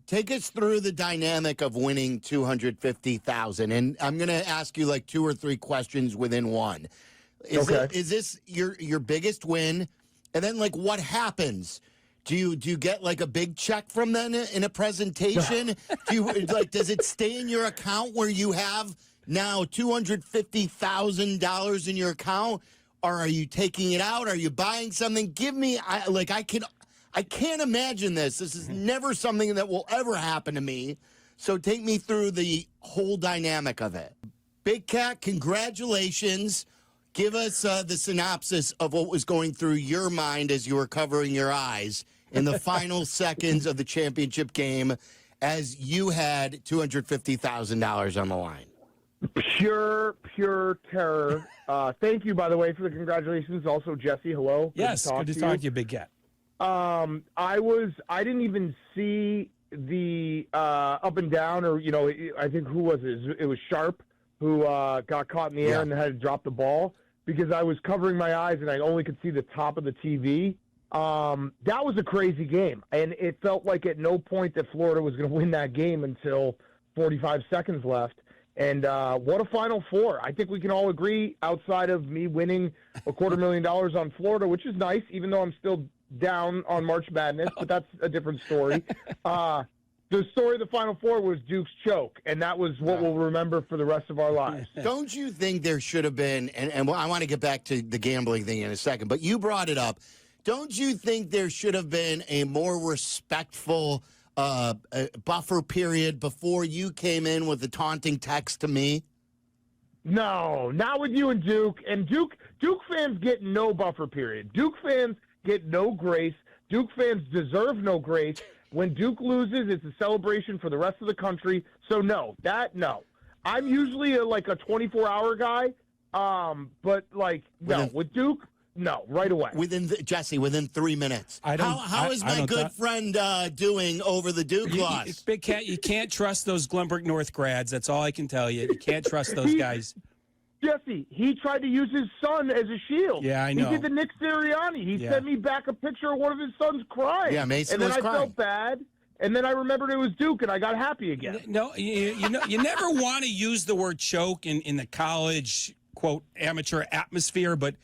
take us through the dynamic of winning $250,000, and I'm going to ask you like 2 or 3 questions within one. Is this your biggest win? And then, like, what happens? Do you get like a big check from them in a presentation? Does it stay in your account where you have now $250,000 in your account, or are you taking it out? Are you buying something? Give me, I can't imagine this. This is never something that will ever happen to me. So take me through the whole dynamic of it. Big Cat, congratulations. Give us the synopsis of what was going through your mind as you were covering your eyes in the final seconds of the championship game as you had $250,000 on the line. Pure terror. Thank you, by the way, for the congratulations. Also, Jesse, hello. Yes, good to talk to you, Big Cat. I didn't even see the up and down, or, I think who was it? It was Sharp who got caught in the air and had to drop the ball, because I was covering my eyes and I only could see the top of the TV. That was a crazy game, and it felt like at no point that Florida was going to win that game until 45 seconds left. And what a Final Four. I think we can all agree, outside of me winning $250,000 on Florida, which is nice, even though I'm still down on March Madness, but that's a different story. The story of the Final Four was Duke's choke, and that was what we'll remember for the rest of our lives. Don't you think there should have been, and I want to get back to the gambling thing in a second, but you brought it up. Don't you think there should have been a more respectful buffer period before you came in with the taunting text to me? No, not with you and Duke. And Duke fans get no buffer period. Duke fans get no grace. Duke fans deserve no grace. When Duke loses, it's a celebration for the rest of the country. So no. I'm usually a 24-hour guy, but with Duke, no, right away. Within 3 minutes. How is my good friend doing over the Duke loss? Big Cat, you can't trust those Glenbrook North grads. That's all I can tell you. You can't trust those guys. Jesse, he tried to use his son as a shield. Yeah, I know. He did the Nick Sirianni. He sent me back a picture of one of his sons crying. Yeah, Mason was crying. And then I felt bad, and then I remembered it was Duke, and I got happy again. No, you never want to use the word choke in the college, quote, amateur atmosphere, but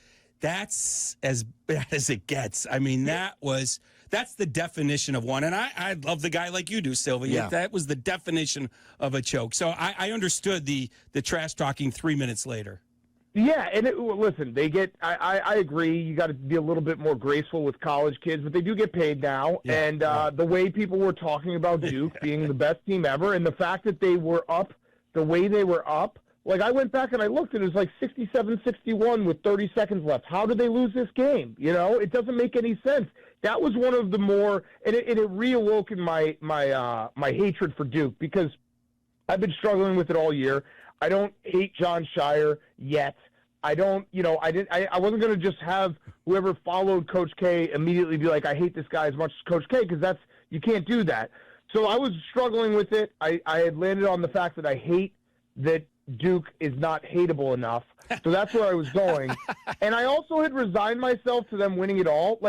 that's as bad as it gets. I mean, that's the definition of one. And I love the guy like you do, Silvy. Yeah. That was the definition of a choke. So I understood the trash talking 3 minutes later. Yeah, and listen, they get. I agree. You got to be a little bit more graceful with college kids, but they do get paid now. Yeah, and the way people were talking about Duke being the best team ever, and the fact that they were up the way they were up. Like, I went back and I looked, and it was like 67-61 with 30 seconds left. How did they lose this game? It doesn't make any sense. That was one of the more, and it reawoken my hatred for Duke, because I've been struggling with it all year. I don't hate John Shire yet. I don't, I wasn't going to just have whoever followed Coach K immediately be like, I hate this guy as much as Coach K, because you can't do that. So I was struggling with it. I had landed on the fact that I hate that Duke is not hateable enough. So that's where I was going. And I also had resigned myself to them winning it all.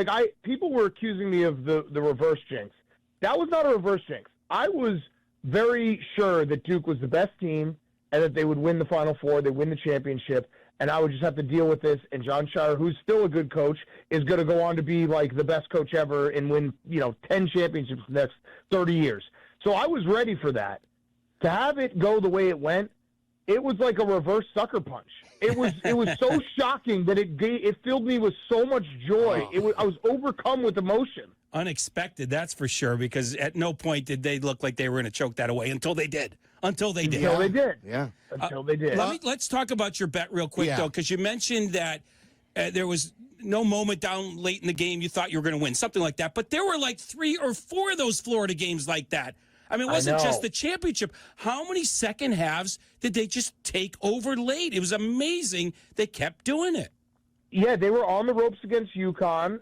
People were accusing me of the reverse jinx. That was not a reverse jinx. I was very sure that Duke was the best team and that they would win the Final Four, they'd win the championship, and I would just have to deal with this. And John Shire, who's still a good coach, is going to go on to be like the best coach ever and win, 10 championships the next 30 years. So I was ready for that. To have it go the way it went, it was like a reverse sucker punch. It was so shocking that it filled me with so much joy. I was overcome with emotion. Unexpected, that's for sure, because at no point did they look like they were going to choke that away until they did. Yeah. Until they did. Let's talk about your bet real quick, though, because you mentioned that there was no moment down late in the game you thought you were going to win, something like that. But there were like 3 or 4 of those Florida games like that. I mean, it wasn't just the championship. How many second halves did they just take over late? It was amazing. They kept doing it. Yeah, they were on the ropes against UConn.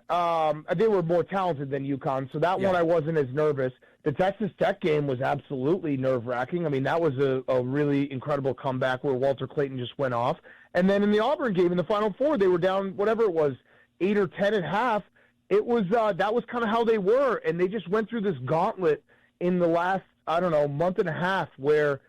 They were more talented than UConn, so that one I wasn't as nervous. The Texas Tech game was absolutely nerve-wracking. I mean, that was a really incredible comeback where Walter Clayton just went off. And then in the Auburn game, in the Final Four, they were down, whatever it was, 8 or 10 at half. It was that was kind of how they were, and they just went through this gauntlet in the last, I don't know, month and a half where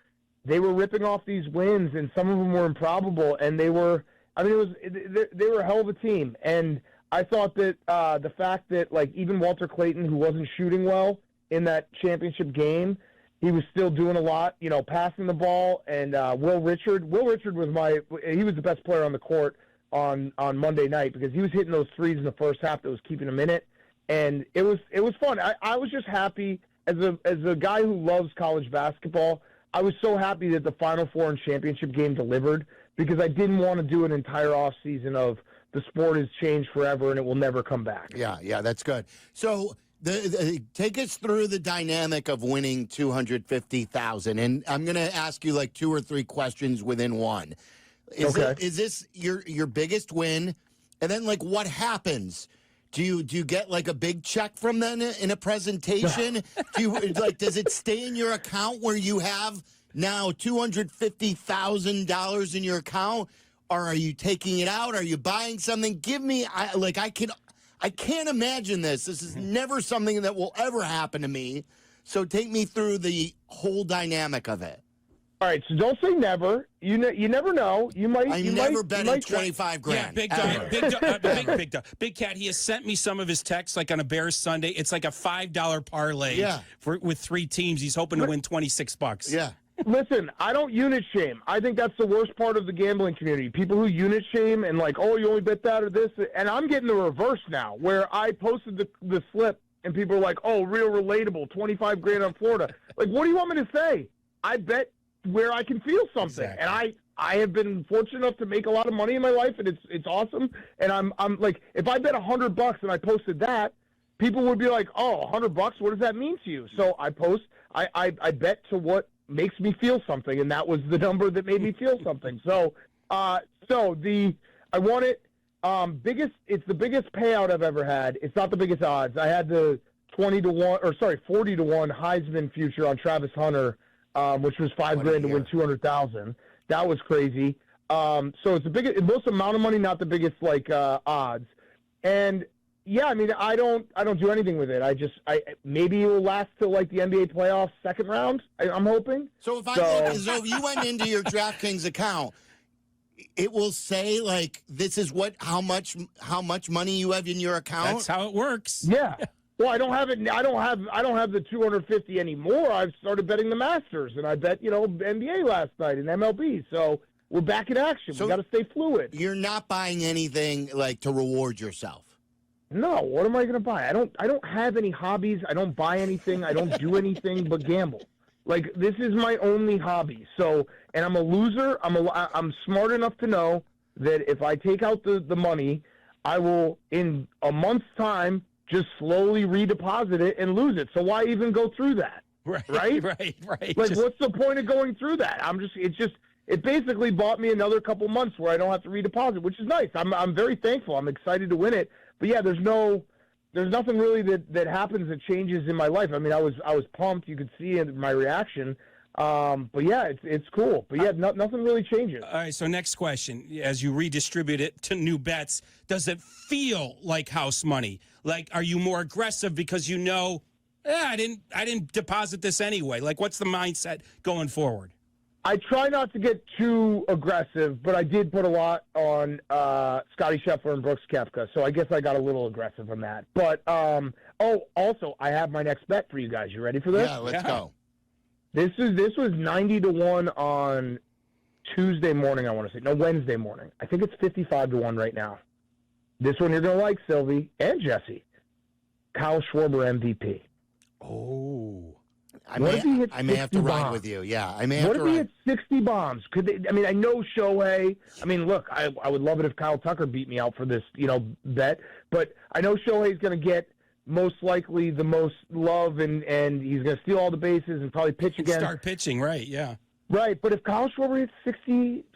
they were ripping off these wins, and some of them were improbable, and they were a hell of a team. And I thought that the fact that, like, even Walter Clayton, who wasn't shooting well in that championship game, he was still doing a lot, passing the ball. And Will Richard was he was the best player on the court on Monday night, because he was hitting those threes in the first half that was keeping him in it. And it was fun. I was just happy as a guy who loves college basketball. I was so happy that the Final Four and championship game delivered, because I didn't want to do an entire offseason of the sport has changed forever and it will never come back. Yeah, that's good. So take us through the dynamic of winning $250,000, and I'm going to ask you like 2 or 3 questions within one. Is this your biggest win? And then, like, what happens? Do you get like a big check from them in a presentation? Does it stay in your account where you have now $250,000 in your account, or are you taking it out? Are you buying something? Give me, I can't imagine this. This is never something that will ever happen to me. So take me through the whole dynamic of it. All right, so don't say never. You never know. You might. I never bet on $25,000. Yeah, Big Cat. He has sent me some of his texts, like on a Bears Sunday. It's like a $5 parlay. Yeah. With 3 teams. He's hoping to win $26. Yeah. Listen, I don't unit shame. I think that's the worst part of the gambling community. People who unit shame and like, oh, you only bet that or this. And I'm getting the reverse now, where I posted the slip and people are like, oh, real relatable, $25,000 on Florida. Like, what do you want me to say? I bet where I can feel something. Exactly. And I have been fortunate enough to make a lot of money in my life, and it's awesome. And I'm like, if I bet $100 and I posted that, people would be like, oh, $100, what does that mean to you? So I bet to what makes me feel something, and that was the number that made me feel something. So I want it it's the biggest payout I've ever had. It's not the biggest odds. I had the 40 to 1 Heisman future on Travis Hunter, which was $5,000 to win $200,000. That was crazy. So it's the most amount of money, not the biggest odds. And yeah, I mean, I don't do anything with it. Maybe it will last till like the NBA playoffs second round. I'm hoping. So if you went into your DraftKings account, it will say like this is how much money you have in your account. That's how it works. Yeah. Well, I don't have it. I don't have the 250 anymore. I've started betting the Masters, and I bet NBA last night and MLB. So we're back in action. We got to stay fluid. You're not buying anything like to reward yourself. No. What am I going to buy? I don't have any hobbies. I don't buy anything. I don't do anything but gamble. Like, this is my only hobby. So, and I'm a loser. I'm smart enough to know that if I take out the money, I will in a month's time just slowly redeposit it and lose it. So why even go through that? Right. Right. Like, what's the point of going through that? It basically bought me another couple months where I don't have to redeposit, which is nice. I'm very thankful. I'm excited to win it. But yeah, there's nothing really that happens that changes in my life. I mean, I was pumped. You could see in my reaction. But yeah, it's cool. But yeah, nothing really changes. All right. So next question: as you redistribute it to new bets, does it feel like house money? Like, are you more aggressive because I didn't deposit this anyway? Like, what's the mindset going forward? I try not to get too aggressive, but I did put a lot on Scotty Scheffler and Brooks Koepka, so I guess I got a little aggressive on that. But also, I have my next bet for you guys. You ready for this? Yeah, let's go. This was 90 to 1 on Tuesday morning. I want to say Wednesday morning. I think it's 55 to 1 right now. This one you're gonna like, Silvy and Jesse. Kyle Schwarber MVP. Oh. I may have to ride with you. Yeah, I may have to ride. What if he hit 60 bombs? I know Shohei. I mean, look, I would love it if Kyle Tucker beat me out for this, bet. But I know Shohei's going to get most likely the most love, and he's going to steal all the bases and probably pitch again. Start pitching, right, yeah. Right, but if Kyle Schwarber hits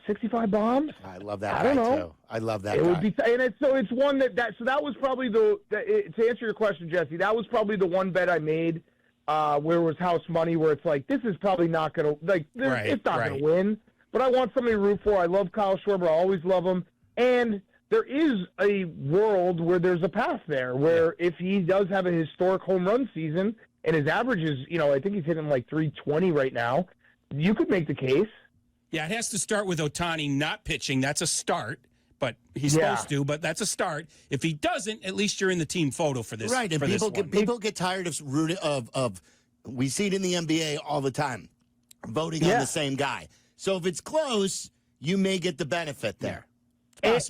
65 bombs, I love that guy, too. I love that guy. Would be, and it's one that was probably to answer your question, Jesse, that was probably the one bet I made where it was house money, where it's like, this is probably not going to, it's not going to win, but I want somebody to root for. I love Kyle Schwarber. I always love him. And there is a world where there's a path there where if he does have a historic home run season, and his average is, I think he's hitting like 320 right now. You could make the case. Yeah, it has to start with Ohtani not pitching. That's a start, but he's supposed to, but that's a start. If he doesn't, at least you're in the team photo for this. Right, and people get tired of we see it in the NBA all the time, voting on the same guy. So if it's close, you may get the benefit there.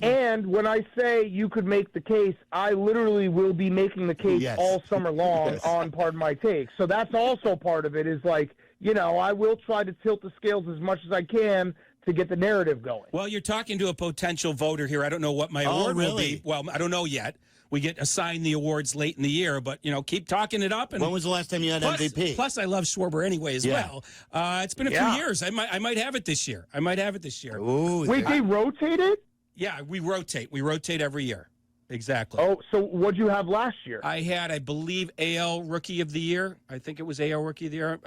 And when I say you could make the case, I literally will be making the case all summer long on Pardon My Take. So that's also part of it is like, I will try to tilt the scales as much as I can to get the narrative going. Well, you're talking to a potential voter here. I don't know what my award will be. Well, I don't know yet. We get assigned the awards late in the year, but, keep talking it up. And when was the last time you had MVP? Plus, I love Schwarber anyway as well. It's been a few years. I might have it this year. Ooh, wait, they rotate it? Yeah, we rotate. We rotate every year. Exactly. Oh, so what'd you have last year? I had, I believe, AL Rookie of the Year. I think it was AL Rookie of the Year.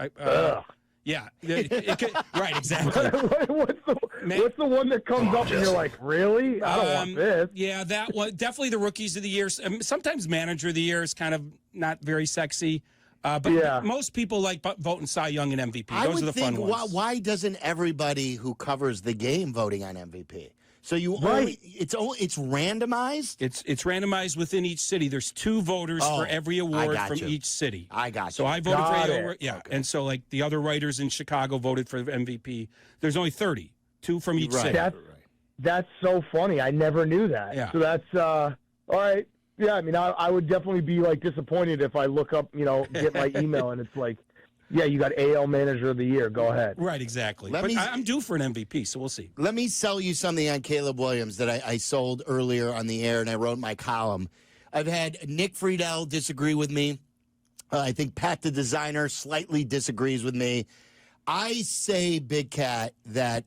Yeah. Right, exactly. What's the one that comes up and you're like, really? I don't want this. Yeah, that one. Definitely the Rookies of the Year. Sometimes Manager of the Year is kind of not very sexy. But most people like voting Cy Young and MVP. Those are the fun ones. Why doesn't everybody who covers the game voting on MVP? So it's randomized? It's randomized within each city. There's 2 voters for every award from each city. I got you. So I voted for AL. Yeah. Okay. And so like the other writers in Chicago voted for MVP. There's only 30, 2 from each city. That's so funny. I never knew that. Yeah. So that's all right. Yeah, I mean I would definitely be like disappointed if I look up, get my email and it's like, yeah, you got AL Manager of the Year. Go ahead. Right, exactly. I'm due for an MVP, so we'll see. Let me sell you something on Caleb Williams that I sold earlier on the air, and I wrote in my column. I've had Nick Friedel disagree with me. I think Pat the designer slightly disagrees with me. I say, Big Cat, that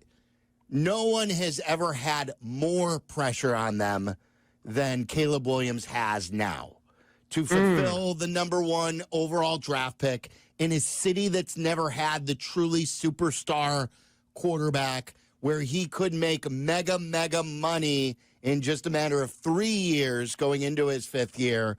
no one has ever had more pressure on them than Caleb Williams has now to fulfill the #1 overall draft pick in a city that's never had the truly superstar quarterback where he could make mega money in just a matter of 3 years going into his 5th year.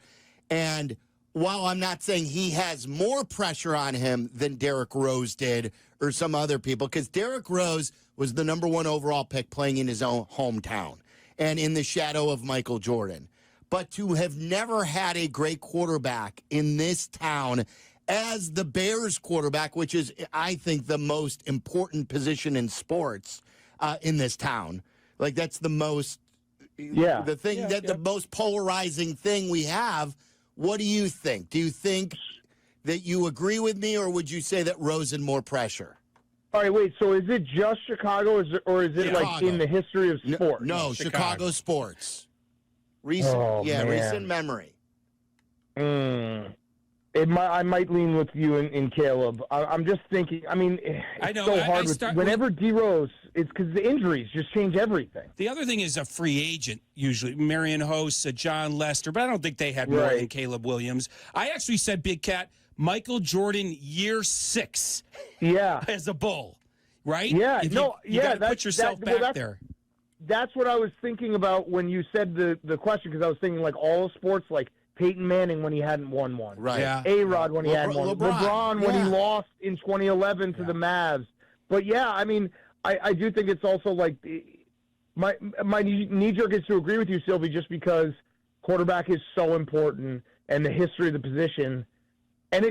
And while I'm not saying he has more pressure on him than Derrick Rose did or some other people, because Derrick Rose was the #1 overall pick playing in his own hometown and in the shadow of Michael Jordan. But to have never had a great quarterback in this town as the Bears quarterback, which is, I think, the most important position in sports in this town. Like, that's the most, the most polarizing thing we have. What do you think? Do you think that you agree with me, or would you say that Rose had more pressure? All right, wait, so is it just Chicago, or is it like in the history of sports? No, Chicago sports. Recent memory. I might lean with you in Caleb. I'm just thinking. I mean, it's so hard. Whenever D Rose, it's because the injuries just change everything. The other thing is a free agent usually. Marion Host, John Lester, but I don't think they had more than Caleb Williams. I actually said, Big Cat, Michael Jordan year 6. Yeah, as a Bull, right? Yeah, you gotta put yourself back there. That's what I was thinking about when you said the question, because I was thinking like all sports, like Peyton Manning when he hadn't won one. Right. Yeah. A-Rod when he hadn't won. LeBron when he lost in 2011 to the Mavs. But, yeah, I mean, I do think it's also like my knee-jerk is to agree with you, Silvy, just because quarterback is so important and the history of the position. And,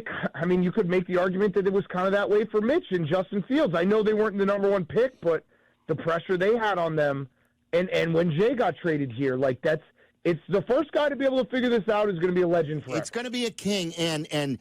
you could make the argument that it was kind of that way for Mitch and Justin Fields. I know they weren't the #1 pick, but the pressure they had on them. And when Jay got traded here, like it's the first guy to be able to figure this out is going to be a legend forever. It's going to be a king, and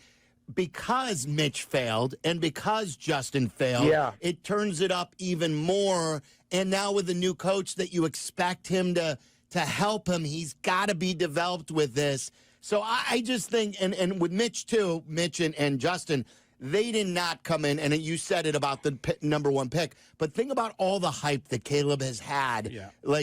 because Mitch failed and because Justin failed, it turns it up even more. And now with the new coach that you expect him to help him, he's got to be developed with this. So I just think, and with Mitch too, Mitch and Justin, they did not come in, and you said it about the #1 pick, but think about all the hype that Caleb has had,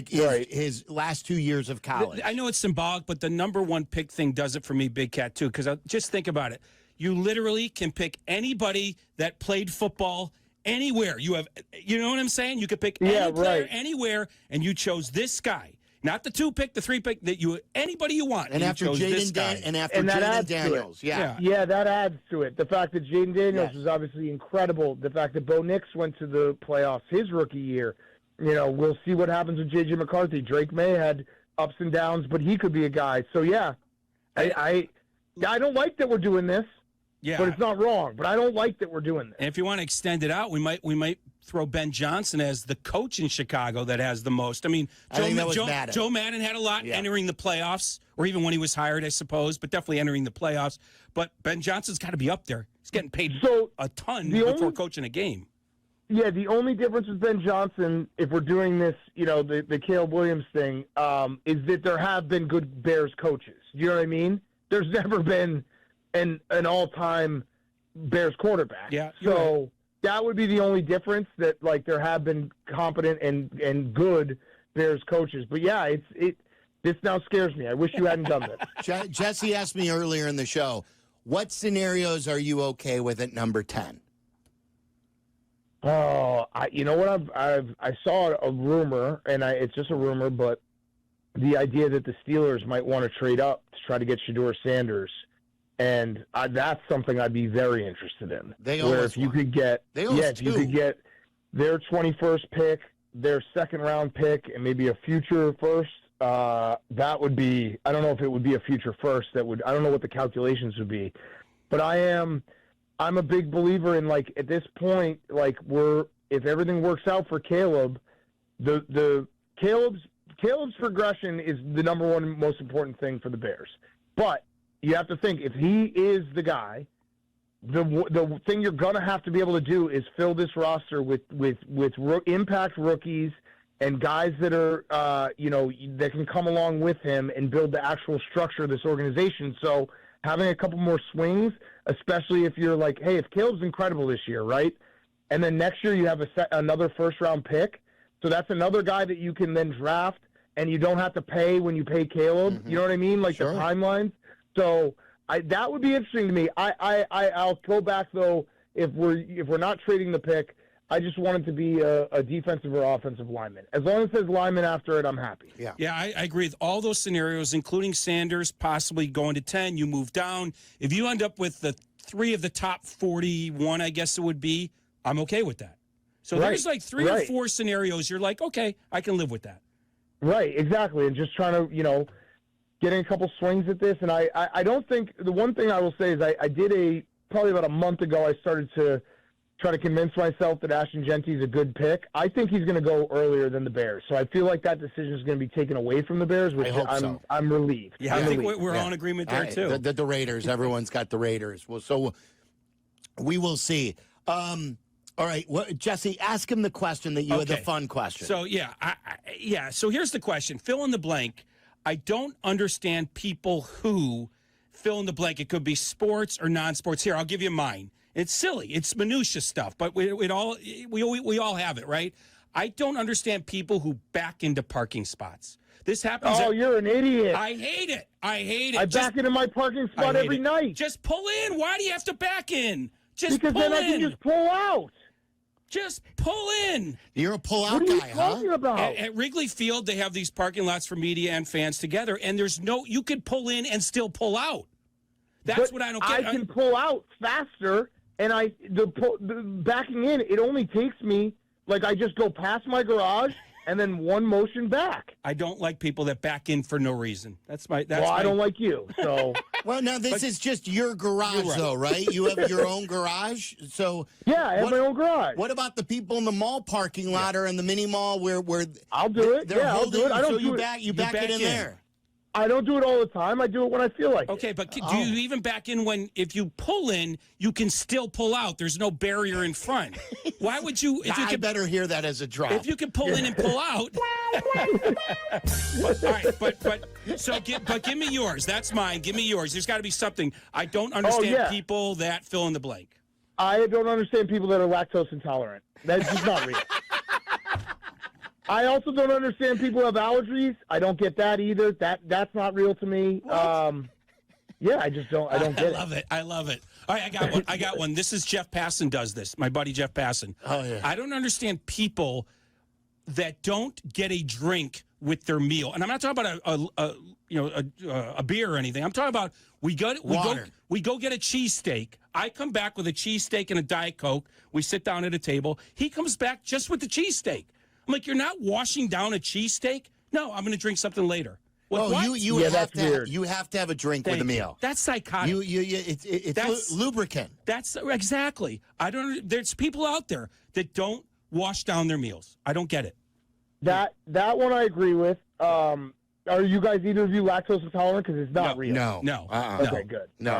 his last 2 years of college. I know it's symbolic, but the #1 pick thing does it for me, Big Cat, too, because just think about it. You literally can pick anybody that played football anywhere. You know what I'm saying? You could pick any player anywhere, and you chose this guy. Not the 2 pick, the 3 pick, anybody you want. And after Jaden Daniels. Yeah, that adds to it. The fact that Jaden Daniels is obviously incredible. The fact that Bo Nix went to the playoffs his rookie year. We'll see what happens with J.J. McCarthy. Drake May had ups and downs, but he could be a guy. So, I don't like that we're doing this. Yeah. But it's not wrong. But I don't like that we're doing this. And if you want to extend it out, we might throw Ben Johnson as the coach in Chicago that has the most. I mean, Joe Madden had a lot entering the playoffs, or even when he was hired, I suppose, but definitely entering the playoffs. But Ben Johnson's got to be up there. He's getting paid a ton before coaching a game. Yeah, the only difference with Ben Johnson, if we're doing this, the Caleb Williams thing, is that there have been good Bears coaches. You know what I mean? There's never been an all-time Bears quarterback. Yeah. So that would be the only difference, that there have been competent and good Bears coaches. But yeah, this now scares me. I wish you hadn't done this. Jesse asked me earlier in the show, what scenarios are you okay with at number 10? Oh, you know what? I saw a rumor, and it's just a rumor, but the idea that the Steelers might want to trade up to try to get Shedeur Sanders. And that's something I'd be very interested in. If you could get their 21st pick, their second-round pick, and maybe a future first, that would be. I don't know if it would be a future first. I don't know what the calculations would be, but I'm a big believer in, at this point, if everything works out for Caleb, Caleb's progression is the number one most important thing for the Bears, but. You have to think, if he is the guy, the thing you're going to have to be able to do is fill this roster with impact rookies and guys that are, that can come along with him and build the actual structure of this organization. So having a couple more swings, especially if you're hey, if Caleb's incredible this year, right? And then next year you have another first-round pick. So that's another guy that you can then draft, and you don't have to pay when you pay Caleb. Mm-hmm. You know what I mean? The timelines. So that would be interesting to me. I'll go back, though, if we're not trading the pick, I just want it to be a defensive or offensive lineman. As long as it says lineman after it, I'm happy. Yeah, I agree with all those scenarios, including Sanders possibly going to 10. You move down. If you end up with the 3 of the top 41, I guess it would be, I'm okay with that. So there's 3 or 4 scenarios you're okay, I can live with that. Right, exactly. And just trying to, getting a couple swings at this. And I don't think, the one thing I will say is I did probably about a month ago, I started to try to convince myself that Ashton Genty is a good pick. I think he's going to go earlier than the Bears. So I feel like that decision is going to be taken away from the Bears, which I'm relieved. Yeah, I think we're all in agreement there, too. The Raiders, everyone's got the Raiders. Well, so we will see. All right, Jesse, ask him the question that you had, the fun question. So, so here's the question. Fill in the blank. I don't understand people who fill in the blank. It could be sports or non-sports. Here, I'll give you mine. It's silly. It's minutia stuff, but we all have it, right? I don't understand people who back into parking spots. This happens. Oh, you're an idiot. I hate it. I back into my parking spot every night. Just pull in. Why do you have to back in? Just because pull then in. I can just pull out. Just pull in. You're a pull-out guy, huh? What are you talking about? At Wrigley Field, they have these parking lots for media and fans together, and you could pull in and still pull out. That's what I don't get. I can pull out faster, and the backing in, it only takes me, I just go past my garage and then one motion back. I don't like people that back in for no reason. I don't like you, so. Well, now this is just your garage, though, right? You have your own garage, so. Yeah, I have my own garage. What about the people in the mall parking lot or in the mini mall where I'll do it. I'll do it. I don't do it. You back it in there. I don't do it all the time. I do it when I feel like it. Okay, but do you even back in if you pull in, you can still pull out? There's no barrier in front. Why would you? I better hear that as a drop. If you can pull in and pull out. All right, but give me yours. That's mine. Give me yours. There's got to be something. I don't understand people that fill in the blank. I don't understand people that are lactose intolerant. That's just not real. I also don't understand people who have allergies. I don't get that either. That's not real to me. I just don't. I don't get it. I love it. All right, I got one. This is Jeff Passan does this. My buddy Jeff Passan. Oh yeah. I don't understand people that don't get a drink with their meal, and I'm not talking about a beer or anything. I'm talking about we go get a cheesesteak. I come back with a cheesesteak and a Diet Coke. We sit down at a table. He comes back just with the cheesesteak. I'm like, you're not washing down a cheesesteak? No, I'm going to drink something later. You have to have a drink with a meal. That's psychotic. It's lubricant. That's exactly. There's people out there that don't wash down their meals. I don't get it. That one I agree with. Are you guys either of you lactose intolerant? Because it's not real. No. Okay, good. No,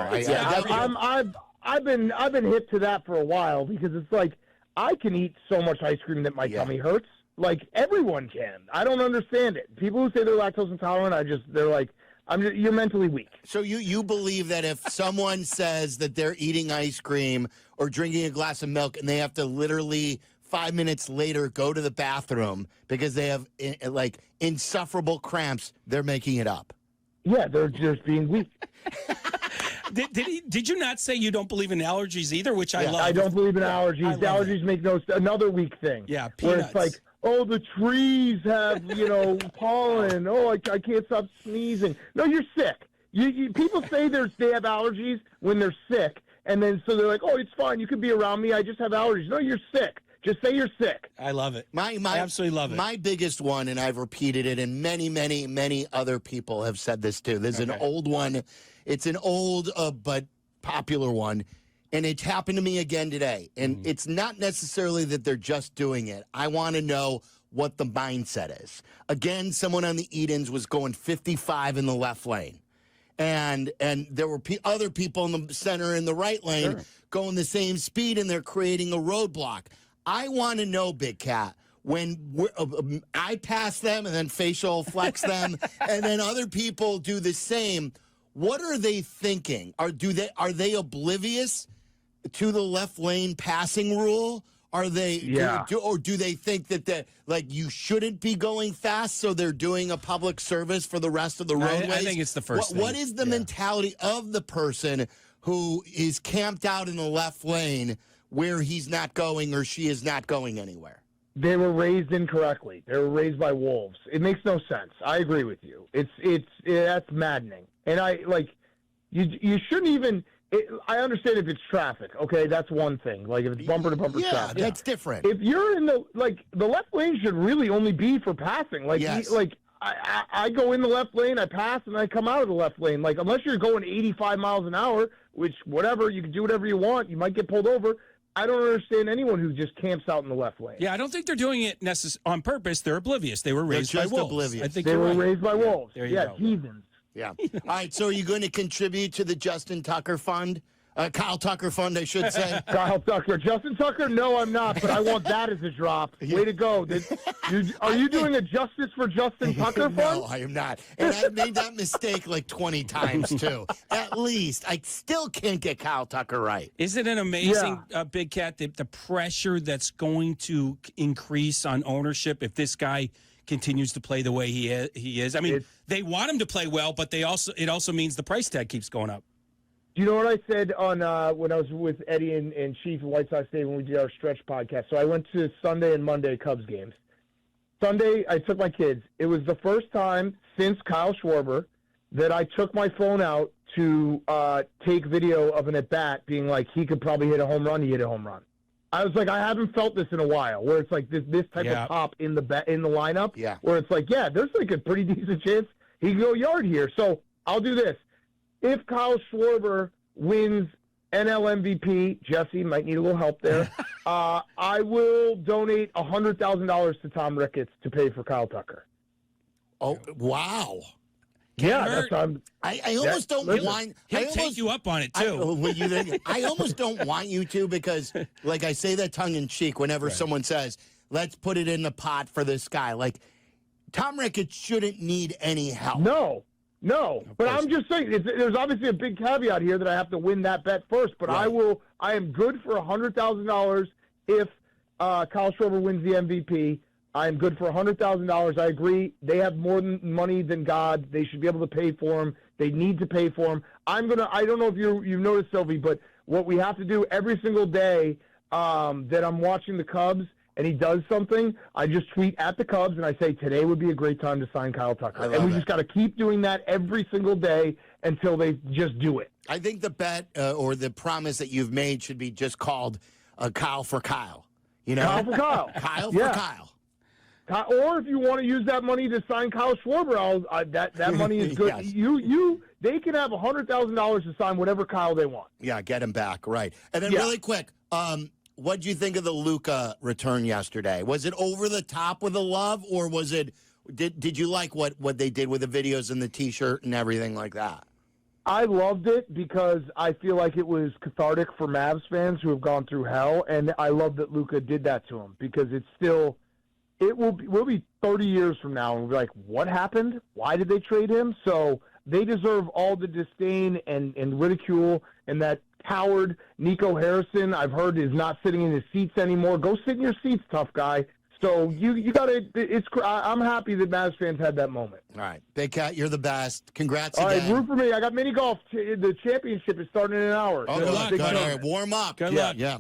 I've been hip to that for a while because it's like I can eat so much ice cream that my tummy hurts. Like everyone can. I don't understand it. People who say they're lactose intolerant, they're like, you're mentally weak. So you believe that if someone says that they're eating ice cream or drinking a glass of milk and they have to literally 5 minutes later go to the bathroom because they have like insufferable cramps, they're making it up? Yeah, they're just being weak. Did you not say you don't believe in allergies either, which I love? I don't believe in allergies. Allergies make another weak thing. Yeah, peanuts. Where it's like, oh, the trees have, pollen. Oh, I can't stop sneezing. No, you're sick. People say they have allergies when they're sick, and then so they're like, oh, it's fine. You can be around me. I just have allergies. No, you're sick. Just say you're sick. I love it. I absolutely love it. My biggest one, and I've repeated it, and many, many, many other people have said this too. There's an old one. It's an old but popular one, and it happened to me again today. And it's not necessarily that they're just doing it. I want to know what the mindset is. Again, someone on the Edens was going 55 in the left lane. And there were other people in the center and the right lane going the same speed, and they're creating a roadblock. I want to know, Big Cat, when I pass them and then facial flex them, and then other people do the same, what are they thinking? Are they oblivious to the left lane passing rule? Are they or do they think that you shouldn't be going fast, so they're doing a public service for the rest of the roadways? I think it's the first thing. What is the mentality of the person who is camped out in the left lane where he's not going or she is not going anywhere? They were raised incorrectly. They were raised by wolves. It makes no sense. I agree with you. That's maddening. And you shouldn't even. I understand if it's traffic. Okay, that's one thing. Like if it's bumper to bumper traffic, that's different. If you're in the left lane should really only be for passing. I go in the left lane, I pass, and I come out of the left lane. Like unless you're going 85 miles an hour, which whatever you can do whatever you want, you might get pulled over. I don't understand anyone who just camps out in the left lane. Yeah, I don't think they're doing it on purpose. They're oblivious. They were raised by wolves. Oblivious. I think they were raised by wolves. There you go. Heathens. Yeah. All right, so are you going to contribute to the Justin Tucker Fund? Kyle Tucker Fund, I should say. Kyle Tucker. Justin Tucker? No, I'm not, but I want that as a drop. Way to go. Are you doing a Justice for Justin Tucker Fund? No, I am not. And I've made that mistake like 20 times, too. At least. I still can't get Kyle Tucker right. Isn't it amazing, Big Cat, the pressure that's going to increase on ownership if this guy continues to play the way he is? I mean, they want him to play well, but it also means the price tag keeps going up. Do you know what I said on when I was with Eddie and Chief at White Sox Day when we did our stretch podcast? So I went to Sunday and Monday Cubs games. Sunday, I took my kids. It was the first time since Kyle Schwarber that I took my phone out to take video of an at-bat being like, he could probably hit a home run, he hit a home run. I was like, I haven't felt this in a while, where it's like this type of pop in the lineup, where it's like, there's like a pretty decent chance he can go yard here. So I'll do this. If Kyle Schwarber wins NL MVP, Jesse might need a little help there. I will donate $100,000 to Tom Ricketts to pay for Kyle Tucker. Oh, wow. Yeah, I almost don't want. He'll take you up on it too. I almost don't want you to because, like, I say that tongue in cheek whenever someone says, "Let's put it in the pot for this guy." Like, Tom Ricketts shouldn't need any help. No, but I'm just saying there's obviously a big caveat here that I have to win that bet first. But I am good for $100,000 if Kyle Schwarber wins the MVP. I am good for $100,000. I agree. They have more money than God. They should be able to pay for him. They need to pay for him. I don't know if you've noticed, Silvy, but what we have to do every single day that I'm watching the Cubs and he does something, I just tweet at the Cubs and I say, today would be a great time to sign Kyle Tucker. And we just got to keep doing that every single day until they just do it. I think the bet or the promise that you've made should be just called Kyle for Kyle. You know? Kyle for Kyle. Kyle for Kyle. Or if you want to use that money to sign Kyle Schwarber, that money is good. Yes. They can have $100,000 to sign whatever Kyle they want. Yeah, get him back, right. And then really quick, what did you think of the Luka return yesterday? Was it over the top with the love, or was it? Did you like what they did with the videos and the T-shirt and everything like that? I loved it because I feel like it was cathartic for Mavs fans who have gone through hell, and I love that Luka did that to him because it's still. We'll be 30 years from now, and we'll be like, what happened? Why did they trade him? So they deserve all the disdain and ridicule, and that coward Nico Harrison, I've heard, is not sitting in his seats anymore. Go sit in your seats, tough guy. So you got to. I'm happy that Mavs fans had that moment. All right, Big Cat, you're the best. Congrats all again. All right, root for me. I got mini golf. The championship is starting in an hour. Oh, good luck. All right, warm up. Good luck. Yeah.